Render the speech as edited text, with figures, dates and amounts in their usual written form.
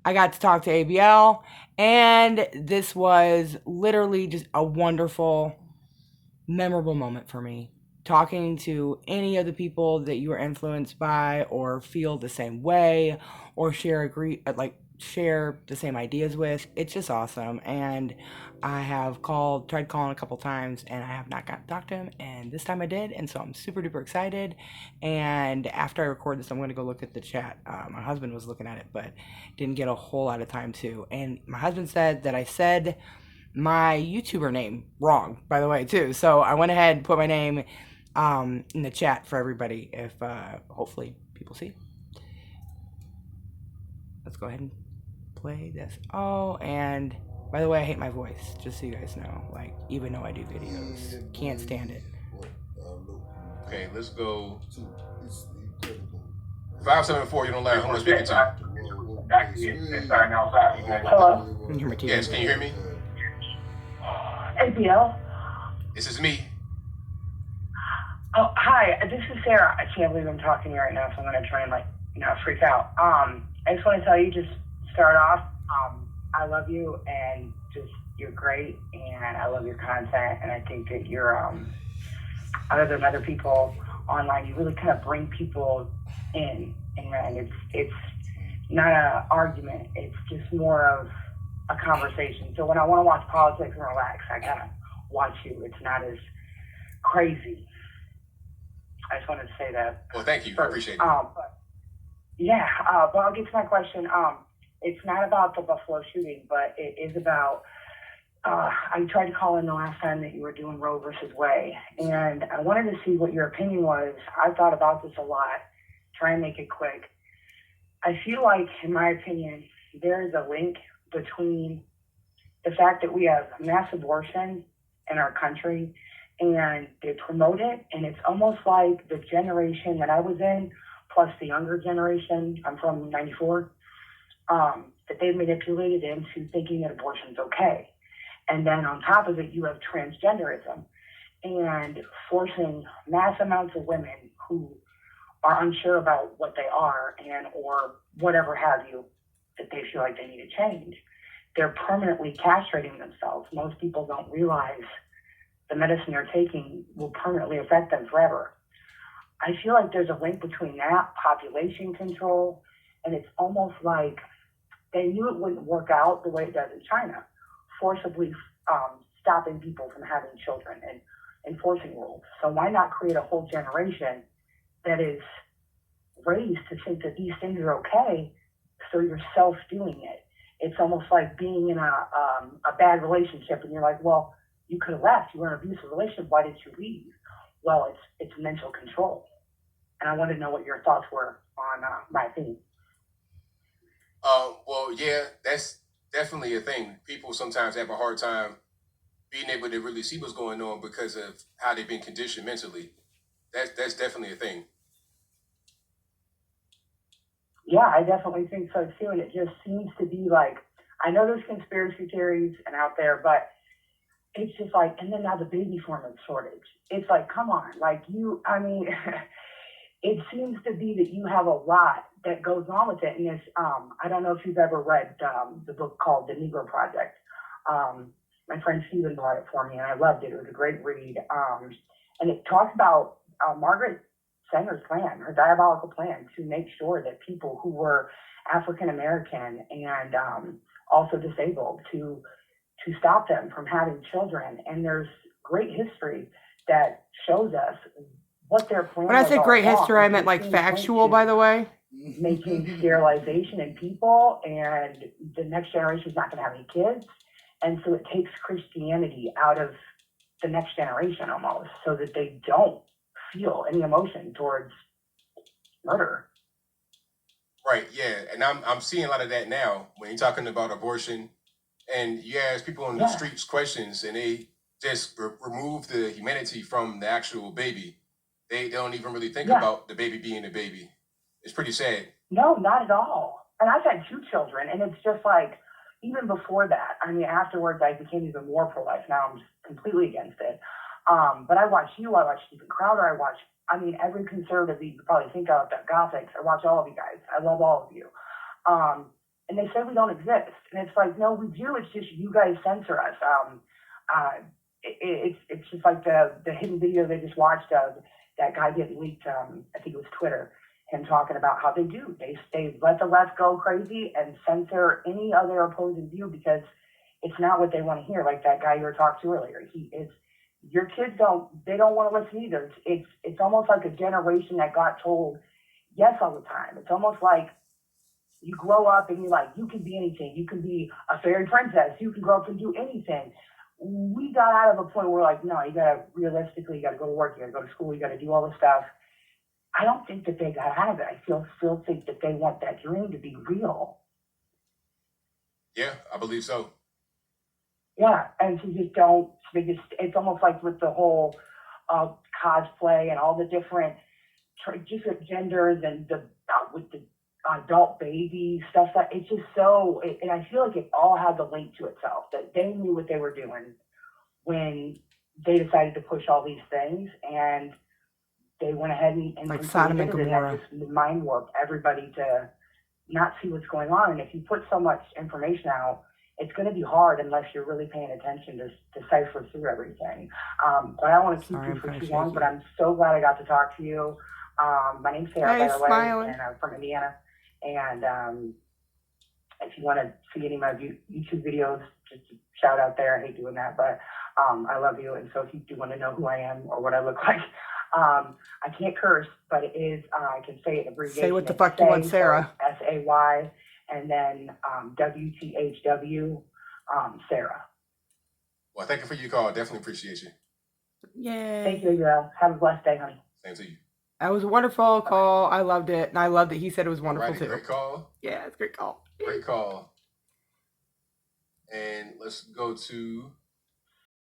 I got to talk to ABL, and this was literally just a wonderful, memorable moment for me. Talking to any of the people that you are influenced by, or feel the same way, or share the same ideas with, it's just awesome. And I have tried calling a couple times, and I have not got to talk to him. And this time I did, and so I'm super duper excited. And after I record this, I'm going to go look at the chat. My husband was looking at it, but didn't get a whole lot of time to. And my husband said that I said my YouTuber name wrong, by the way, too. So I went ahead and put my name in the chat for everybody. If hopefully people see. Let's go ahead and play this. Oh, and by the way, I hate my voice. Just so you guys know, like, even though I do videos, can't stand it. Okay, let's go. 574. You don't lie. Who am I speaking to? Hello. Yes, can you hear me? ABL. This is me. Oh, hi. This is Sarah. I can't believe I'm talking to you right now, so I'm gonna try and not freak out. I just want to tell you, just start off. I love you, and just you're great, and I love your content, and I think that you're other than other people online, you really kind of bring people in, and it's not an argument. It's just more of a conversation. So when I want to watch politics and relax, I gotta watch you. It's not as crazy. I just wanted to say that. Well, thank you. First. I appreciate it. But I'll get to my question. It's not about the Buffalo shooting, but it is about. I tried to call in the last time that you were doing Roe versus Wade, and I wanted to see what your opinion was. I've thought about this a lot. Try and make it quick. I feel like, in my opinion, there is a link between the fact that we have mass abortion in our country and they promote it, and it's almost like the generation that I was in, plus the younger generation, I'm from 94, that they've manipulated into thinking that abortion's okay. And then on top of it, you have transgenderism and forcing mass amounts of women who are unsure about what they are and or whatever have you, that they feel like they need to change. They're permanently castrating themselves. Most people don't realize the medicine they're taking will permanently affect them forever. I feel like there's a link between that, population control, and it's almost like they knew it wouldn't work out the way it does in China, forcibly stopping people from having children and enforcing rules. So why not create a whole generation that is raised to think that these things are okay, so you're self-doing it. It's almost like being in a bad relationship and you're like, well, you could have left. You were in an abusive relationship. Why did you leave? Well, it's mental control. And I wanted to know what your thoughts were on my opinion. Well, yeah, that's definitely a thing. People sometimes have a hard time being able to really see what's going on because of how they've been conditioned mentally. That's definitely a thing. Yeah, I definitely think so too. And it just seems to be like, I know there's conspiracy theories and out there, but it's just like, and then now the baby formula shortage. It's like, come on, like it seems to be that you have a lot that goes on with it. And this, I don't know if you've ever read the book called The Negro Project. My friend Stephen bought it for me, and I loved it. It was a great read. And it talks about Margaret Sanger's plan, her diabolical plan to make sure that people who were African American and also disabled to stop them from having children. And there's great history that shows us what their plan was. When I say great history, I meant like factual, by the way. Making sterilization in people, and the next generation is not going to have any kids. And so it takes Christianity out of the next generation almost, so that they don't feel any emotion towards murder. Right, yeah. And I'm seeing a lot of that now when you're talking about abortion. And you ask people on the streets questions, and they just remove the humanity from the actual baby. They don't even really think about the baby being a baby. It's pretty sad. No, not at all. And I've had 2 children, and it's just like, even before that, afterwards I became even more pro-life. Now I'm just completely against it. But I watch you, I watch Stephen Crowder, I watch, every conservative you could probably think of, the Gothics. I watch all of you guys. I love all of you. and they say we don't exist. And it's like, no, we do. It's just you guys censor us. It's just like the hidden video they just watched of that guy getting leaked. I think it was Twitter. Him talking about how they do. They let the left go crazy and censor any other opposing view because it's not what they want to hear. Like that guy you were talking to earlier. Your kids don't want to listen either. It's almost like a generation that got told yes all the time. It's almost like you grow up and you're like, you can be anything. You can be a fairy princess. You can grow up and do anything. We got out of a point where we're like, no, you gotta realistically, you gotta go to work, you gotta go to school, you gotta do all this stuff. I don't think that they got out of it. I still think that they want that dream to be real. Yeah, I believe so. Yeah, and so just don't. It's almost like with the whole cosplay and all the different genders and with the adult baby stuff. That it's just so. And I feel like it all had the link to itself. That they knew what they were doing when they decided to push all these things, and they went ahead and like Sodom and Gomorrah. Just mind warped everybody to not see what's going on. And if you put so much information out, it's going to be hard unless you're really paying attention to decipher through everything. But I don't want to keep you for too long, but I'm so glad I got to talk to you. My name's Sarah, by the way, and I'm from Indiana. And if you want to see any of my YouTube videos, just shout out there. I hate doing that, but I love you. And so if you do want to know who I am or what I look like, I can't curse, but it is, I can say it abbreviation. Say what the fuck you want, Sarah. So SAY, and then WTHW, Sarah. Well, thank you for your call. Definitely appreciate you. Yay. Thank you, girl. Have a blessed day, honey. Same to you. That was a wonderful call. I loved it. And I loved that he said it was wonderful too. Great call. Yeah, it's a great call. Great call. And let's go to